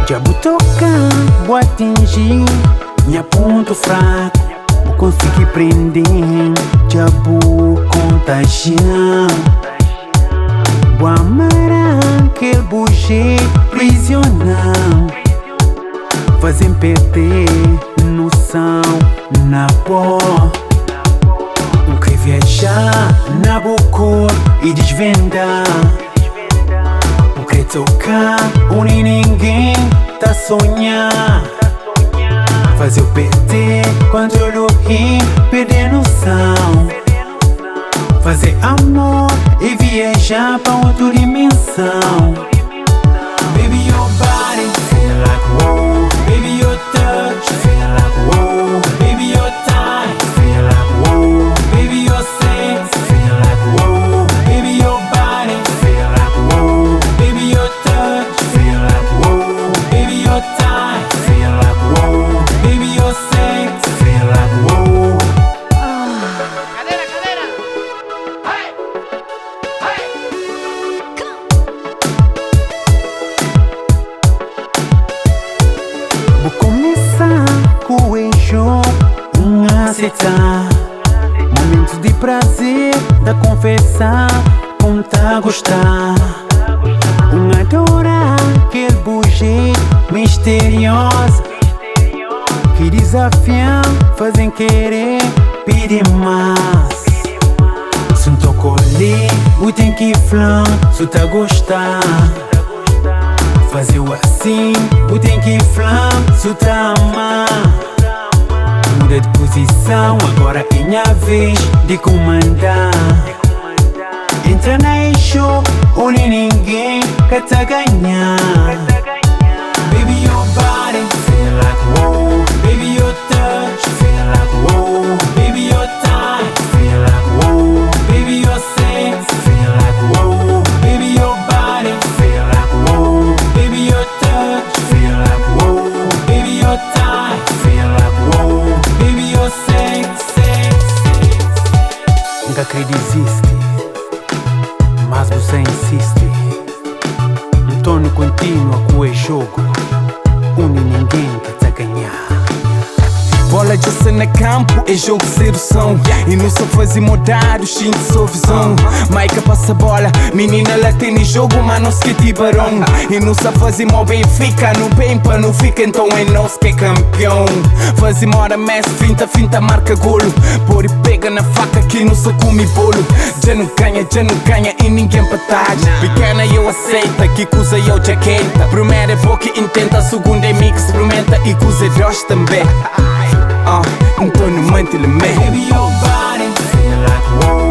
Diabo toca, vou atingir minha ponto fraco, vou conseguir prender. Diabo contagião, vou amarrar aquele bugê prisional, fazem perder noção na pó. Não quer viajar na boca e desvendar, quer tocar onde ninguém tá sonhar. Fazer eu perder quando eu rir, perder noção. Fazer amor e viajar pra outra dimensão. Baby, your body feel like whoa. Baby, your touch feel like whoa. Baby, your time feel like whoa. Baby, your sex feel like whoa. Baby, your body feel like whoa. Baby, your touch feel like whoa. Baby, your time feel like whoa. Baby, your sex feel like whoa. Cadera, cadera. Hey, hey. Vou começar com o jogo, aceitar momentos de prazer, da confessar como tá a gostar. Adorar aquele bugê misteriosa que desafiam, fazem querer pedir mais. Se não toco ali, eu tenho que flam, se tá a gostar. Fazer assim, eu tenho que flam, se tá a amar. Muda de posição, agora é minha vez de comandar. Entra na show, onde ninguém quer te ganhar. Baby, your body feel like whoa. Baby, your touch feel like whoa. Baby, your time feel like whoa. Baby, your sex feel like whoa. Baby, your body feel like whoa. Baby, your touch feel like whoa. Baby, your time feel like whoa. Baby, your sex. Nunca acredito existe, mas você insiste. Um tono contínuo com o jogo, onde ninguém quer te ganhar. Bola de cena campo, é jogo de sedução. E não só fazer mudar o xinto de sua visão. Maicam passa bola, menina lá tem jogo, mas não se quer tibarão. E não só fazer mal bem, fica no bem, para não fica, então é nós que é campeão. Fazer mora mestre, finta, marca golo. Por e pega na faca que não se come bolo. Já não ganha e ninguém patade. Pequena eu aceita, que coisa eu jaqueta. Primeira é boa que intenta, segunda é mix, experimenta e coisa Deus também. Então não mente-lhe. Baby, your body feel like whoa.